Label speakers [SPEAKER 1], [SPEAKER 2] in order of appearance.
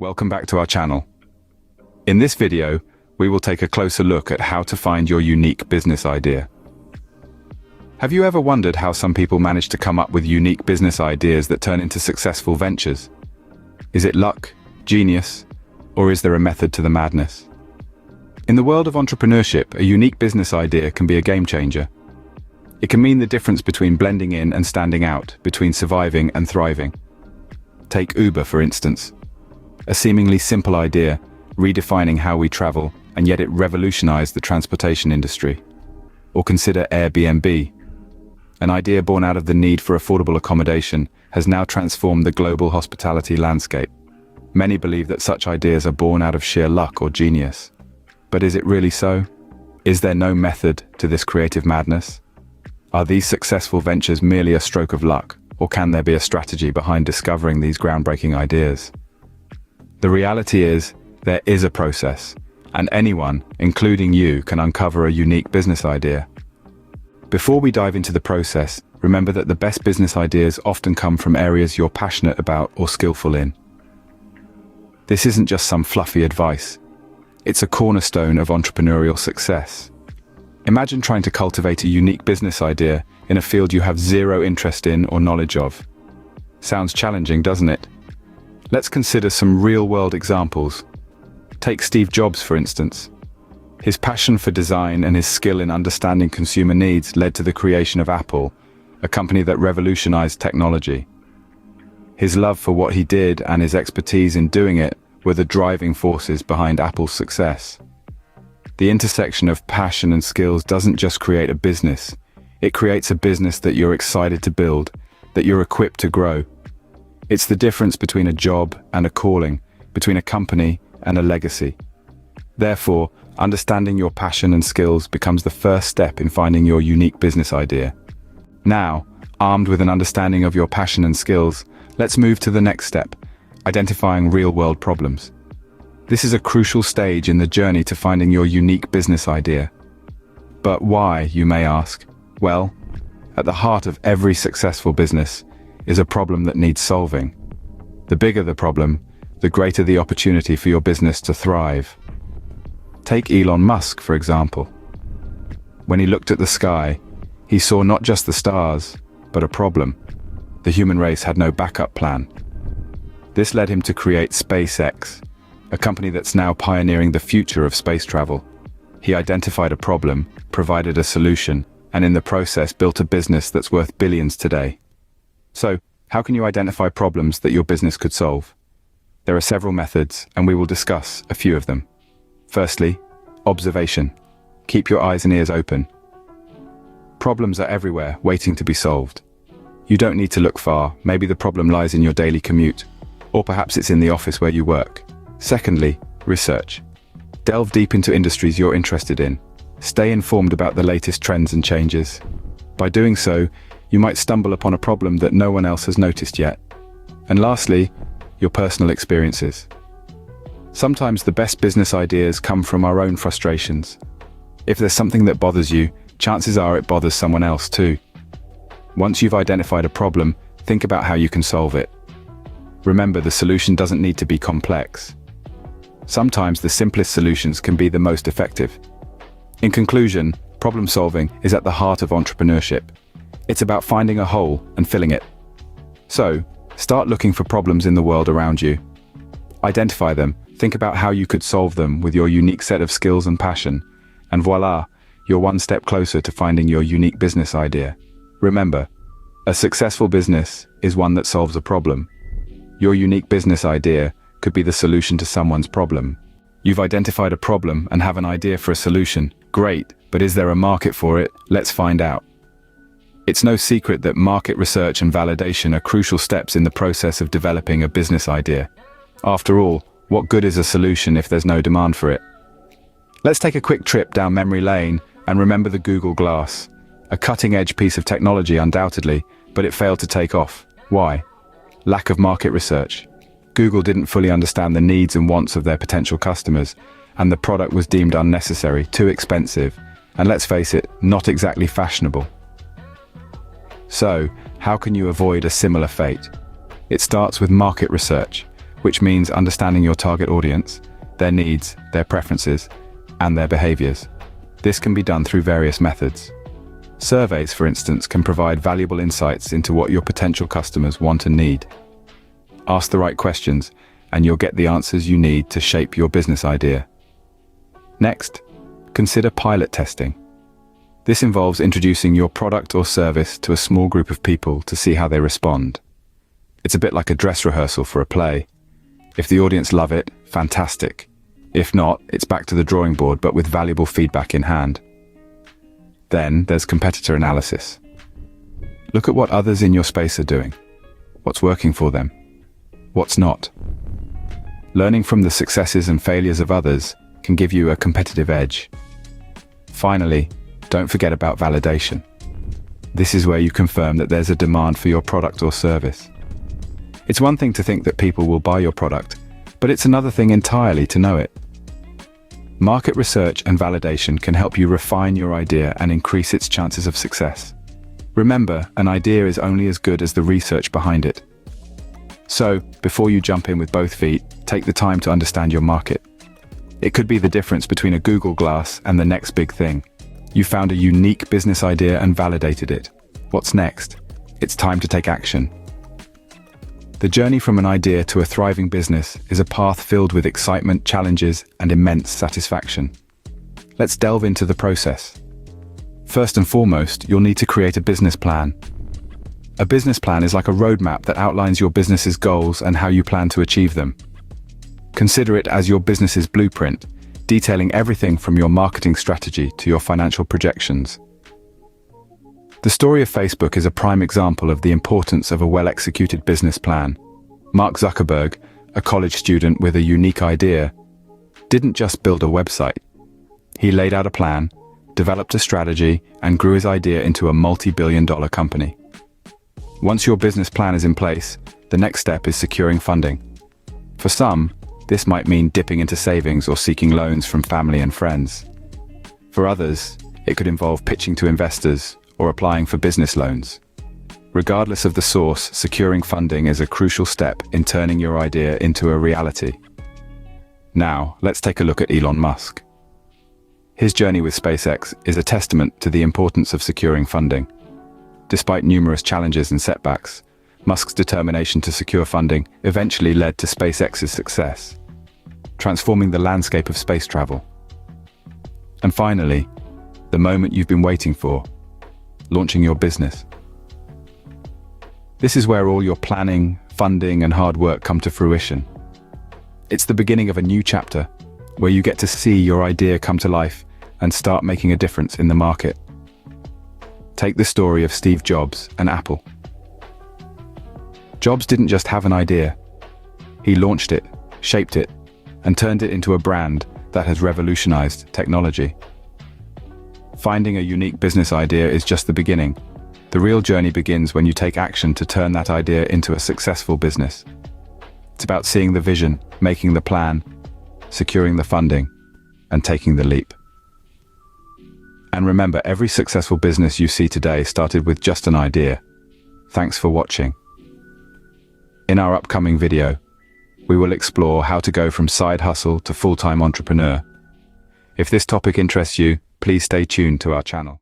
[SPEAKER 1] Welcome back to our channel. In this video, we will take a closer look at how to find your unique business idea. Have you ever wondered how some people manage to come up with unique business ideas that turn into successful ventures? Is it luck, genius, or is there a method to the madness? In the world of entrepreneurship, a unique business idea can be a game changer. It can mean the difference between blending in and standing out, between surviving and thriving. Take Uber, for instance. A seemingly simple idea, redefining how we travel, and yet it revolutionized the transportation industry. Or consider Airbnb. An idea born out of the need for affordable accommodation has now transformed the global hospitality landscape. Many believe that such ideas are born out of sheer luck or genius. But is it really so? Is there no method to this creative madness? Are these successful ventures merely a stroke of luck, or can there be a strategy behind discovering these groundbreaking ideas? The reality is, there is a process, and anyone, including you, can uncover a unique business idea. Before we dive into the process, remember that the best business ideas often come from areas you're passionate about or skillful in. This isn't just some fluffy advice. It's a cornerstone of entrepreneurial success. Imagine trying to cultivate a unique business idea in a field you have zero interest in or knowledge of. Sounds challenging, doesn't it? Let's consider some real-world examples. Take Steve Jobs, for instance. His passion for design and his skill in understanding consumer needs led to the creation of Apple, a company that revolutionized technology. His love for what he did and his expertise in doing it were the driving forces behind Apple's success. The intersection of passion and skills doesn't just create a business. It creates a business that you're excited to build, that you're equipped to grow. It's the difference between a job and a calling, between a company and a legacy. Therefore, understanding your passion and skills becomes the first step in finding your unique business idea. Now, armed with an understanding of your passion and skills, let's move to the next step, identifying real-world problems. This is a crucial stage in the journey to finding your unique business idea. But why, you may ask? Well, at the heart of every successful business is a problem that needs solving. The bigger the problem, the greater the opportunity for your business to thrive. Take Elon Musk, for example. When he looked at the sky, he saw not just the stars, but a problem. The human race had no backup plan. This led him to create SpaceX, a company that's now pioneering the future of space travel. He identified a problem, provided a solution, and in the process built a business that's worth billions today. So, how can you identify problems that your business could solve? There are several methods, and we will discuss a few of them. Firstly, observation. Keep your eyes and ears open. Problems are everywhere, waiting to be solved. You don't need to look far. Maybe the problem lies in your daily commute, or perhaps it's in the office where you work. Secondly, research. Delve deep into industries you're interested in. Stay informed about the latest trends and changes. By doing so, you might stumble upon a problem that no one else has noticed yet. And lastly, your personal experiences. Sometimes the best business ideas come from our own frustrations. If there's something that bothers you, chances are it bothers someone else too. Once you've identified a problem, think about how you can solve it. Remember, the solution doesn't need to be complex. Sometimes the simplest solutions can be the most effective. In conclusion, problem solving is at the heart of entrepreneurship. It's about finding a hole and filling it. So, start looking for problems in the world around you. Identify them, think about how you could solve them with your unique set of skills and passion, and voila, you're one step closer to finding your unique business idea. Remember, a successful business is one that solves a problem. Your unique business idea could be the solution to someone's problem. You've identified a problem and have an idea for a solution. Great, but is there a market for it? Let's find out. It's no secret that market research and validation are crucial steps in the process of developing a business idea. After all, what good is a solution if there's no demand for it? Let's take a quick trip down memory lane and remember the Google Glass. A cutting-edge piece of technology undoubtedly, but it failed to take off. Why? Lack of market research. Google didn't fully understand the needs and wants of their potential customers, and the product was deemed unnecessary, too expensive, and let's face it, not exactly fashionable. So, how can you avoid a similar fate? It starts with market research. which means understanding your target audience, their needs, their preferences, and their behaviors. This can be done through various methods. Surveys, for instance, can provide valuable insights into what your potential customers want and need. Ask the right questions, and you'll get the answers you need to shape your business idea. Next, consider pilot testing. This involves introducing your product or service to a small group of people to see how they respond. It's a bit like a dress rehearsal for a play. If the audience love it, fantastic. If not, it's back to the drawing board, but with valuable feedback in hand. Then there's competitor analysis. Look at what others in your space are doing. What's working for them? What's not? Learning from the successes and failures of others can give you a competitive edge. Finally, don't forget about validation. This is where you confirm that there's a demand for your product or service. It's one thing to think that people will buy your product, but it's another thing entirely to know it. Market research and validation can help you refine your idea and increase its chances of success. Remember, an idea is only as good as the research behind it. So, before you jump in with both feet, take the time to understand your market. It could be the difference between a Google Glass and the next big thing. You found a unique business idea and validated it. What's next? It's time to take action. The journey from an idea to a thriving business is a path filled with excitement, challenges, and immense satisfaction. Let's delve into the process. First and foremost, you'll need to create a business plan. A business plan is like a roadmap that outlines your business's goals and how you plan to achieve them. Consider it as your business's blueprint, detailing everything from your marketing strategy to your financial projections. The story of Facebook is a prime example of the importance of a well-executed business plan. Mark Zuckerberg, a college student with a unique idea, didn't just build a website. He laid out a plan, developed a strategy, and grew his idea into a multi-billion-dollar company. Once your business plan is in place, the next step is securing funding. For some, this might mean dipping into savings or seeking loans from family and friends. For others, it could involve pitching to investors or applying for business loans. Regardless of the source, securing funding is a crucial step in turning your idea into a reality. Now, let's take a look at Elon Musk. His journey with SpaceX is a testament to the importance of securing funding. Despite numerous challenges and setbacks, Musk's determination to secure funding eventually led to SpaceX's success, transforming the landscape of space travel. And finally, the moment you've been waiting for, launching your business. This is where all your planning, funding, and hard work come to fruition. It's the beginning of a new chapter, where you get to see your idea come to life and start making a difference in the market. Take the story of Steve Jobs and Apple. Jobs didn't just have an idea. He launched it, shaped it, and turned it into a brand that has revolutionized technology. Finding a unique business idea is just the beginning. The real journey begins when you take action to turn that idea into a successful business. It's about seeing the vision, making the plan, securing the funding, and taking the leap. And remember, every successful business you see today started with just an idea. Thanks for watching. In our upcoming video, we will explore how to go from side hustle to full-time entrepreneur. If this topic interests you, please stay tuned to our channel.